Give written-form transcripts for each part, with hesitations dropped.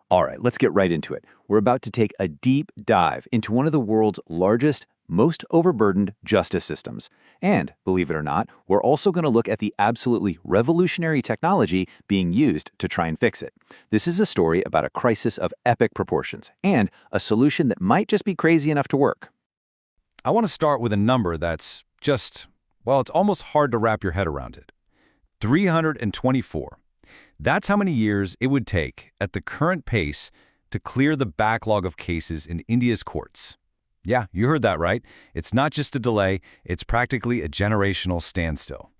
All right, let's get right into it. We're about to take a deep dive into one of the world's largest, most overburdened justice systems. And, believe it or not, we're also going to look at the absolutely revolutionary technology being used to try and fix it. This is a story about a crisis of epic proportions and a solution that might just be crazy enough to work. I want to start with a number that's just, well, it's almost hard to wrap your head around it. 324. That's how many years it would take, at the current pace, to clear the backlog of cases in India's courts. Yeah, you heard that right. It's not just a delay, it's practically a generational standstill.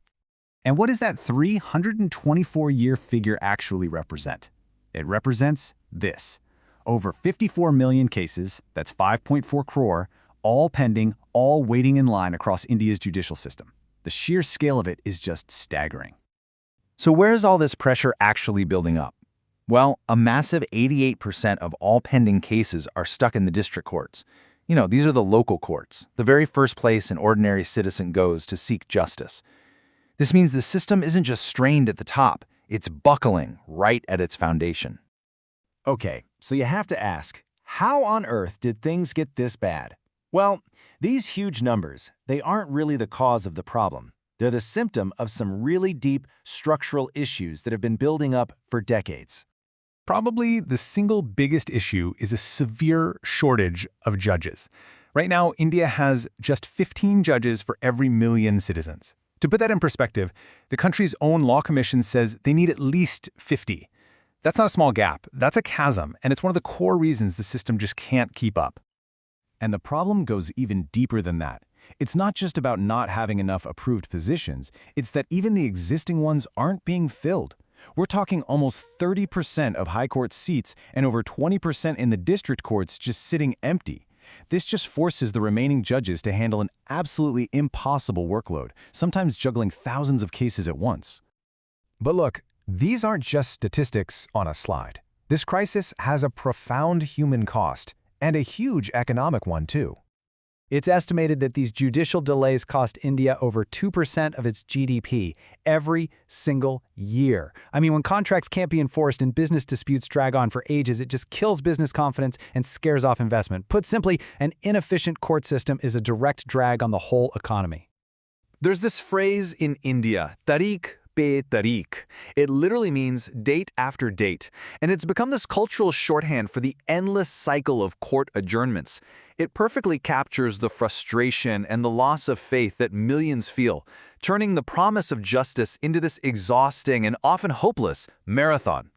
And what does that 324-year figure actually represent? It represents this. Over 54 million cases, that's 5.4 crore, all pending, all waiting in line across India's judicial system. The sheer scale of it is just staggering. So where is all this pressure actually building up? Well, a massive 88% of all pending cases are stuck in the district courts. You know, these are the local courts, the very first place an ordinary citizen goes to seek justice. This means the system isn't just strained at the top, it's buckling right at its foundation. Okay, so you have to ask, how on earth did things get this bad? Well, these huge numbers, they aren't really the cause of the problem. They're the symptom of some really deep structural issues that have been building up for decades. Probably the single biggest issue is a severe shortage of judges. Right now, India has just 15 judges for every million citizens. To put that in perspective, the country's own law commission says they need at least 50. That's not a small gap, that's a chasm, and it's one of the core reasons the system just can't keep up. And the problem goes even deeper than that. It's not just about not having enough approved positions, it's that even the existing ones aren't being filled. We're talking almost 30% of high court seats and over 20% in the district courts just sitting empty. This just forces the remaining judges to handle an absolutely impossible workload, sometimes juggling thousands of cases at once. But look, these aren't just statistics on a slide. This crisis has a profound human cost, and a huge economic one too. It's estimated that these judicial delays cost India over 2% of its GDP every single year. I mean, when contracts can't be enforced and business disputes drag on for ages, it just kills business confidence and scares off investment. Put simply, an inefficient court system is a direct drag on the whole economy. There's this phrase in India, tariq pe tariq. It literally means date after date, and it's become this cultural shorthand for the endless cycle of court adjournments. It perfectly captures the frustration and the loss of faith that millions feel, turning the promise of justice into this exhausting and often hopeless marathon.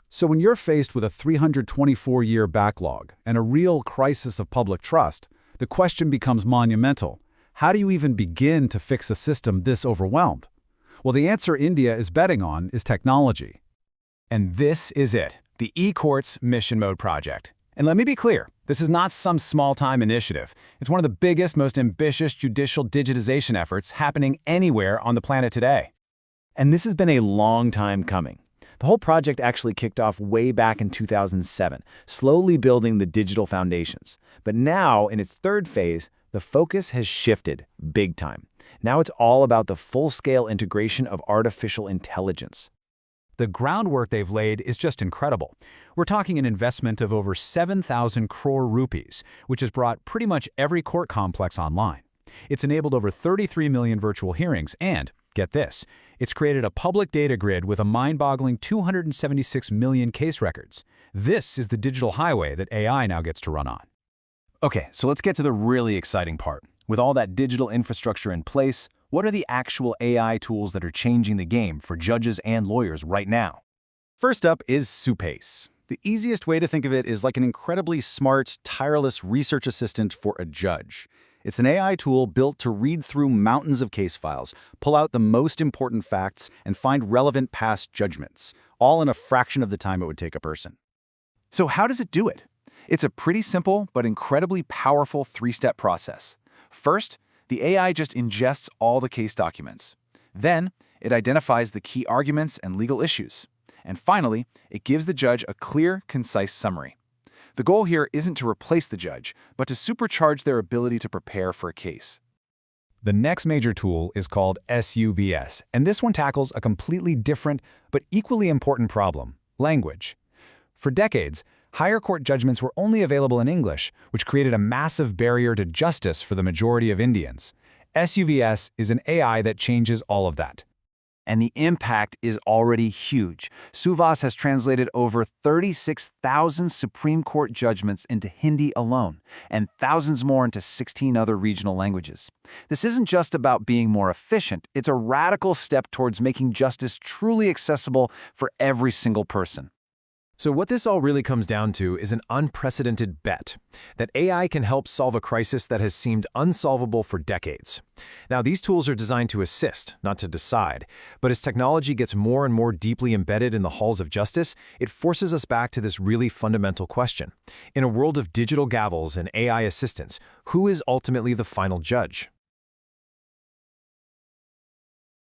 So when you're faced with a 324-year backlog and a real crisis of public trust, the question becomes monumental. How do you even begin to fix a system this overwhelmed? Well, the answer India is betting on is technology. And this is it, the eCourts Mission Mode project. And let me be clear, this is not some small-time initiative. It's one of the biggest, most ambitious judicial digitization efforts happening anywhere on the planet today. And this has been a long time coming. The whole project actually kicked off way back in 2007, slowly building the digital foundations. But now, in its third phase, the focus has shifted big time. Now it's all about the full-scale integration of artificial intelligence. The groundwork they've laid is just incredible. We're talking an investment of over 7,000 crore rupees, which has brought pretty much every court complex online. It's enabled over 33 million virtual hearings and, get this, it's created a public data grid with a mind-boggling 276 million case records. This is the digital highway that AI now gets to run on. Okay, so let's get to the really exciting part. With all that digital infrastructure in place, what are the actual AI tools that are changing the game for judges and lawyers right now? First up is SUPACE. The easiest way to think of it is like an incredibly smart, tireless research assistant for a judge. It's an AI tool built to read through mountains of case files, pull out the most important facts, and find relevant past judgments, all in a fraction of the time it would take a person. So how does it do it? It's a pretty simple but incredibly powerful three-step process. First, the AI just ingests all the case documents. Then, it identifies the key arguments and legal issues. And finally, it gives the judge a clear, concise summary. The goal here isn't to replace the judge, but to supercharge their ability to prepare for a case. The next major tool is called SUVAS, and this one tackles a completely different but equally important problem: language. For decades, higher court judgments were only available in English, which created a massive barrier to justice for the majority of Indians. SUVS is an AI that changes all of that. And the impact is already huge. SUVAS has translated over 36,000 Supreme Court judgments into Hindi alone, and thousands more into 16 other regional languages. This isn't just about being more efficient, it's a radical step towards making justice truly accessible for every single person. So what this all really comes down to is an unprecedented bet that AI can help solve a crisis that has seemed unsolvable for decades. Now, these tools are designed to assist, not to decide, but as technology gets more and more deeply embedded in the halls of justice, it forces us back to this really fundamental question. In a world of digital gavels and AI assistants, who is ultimately the final judge?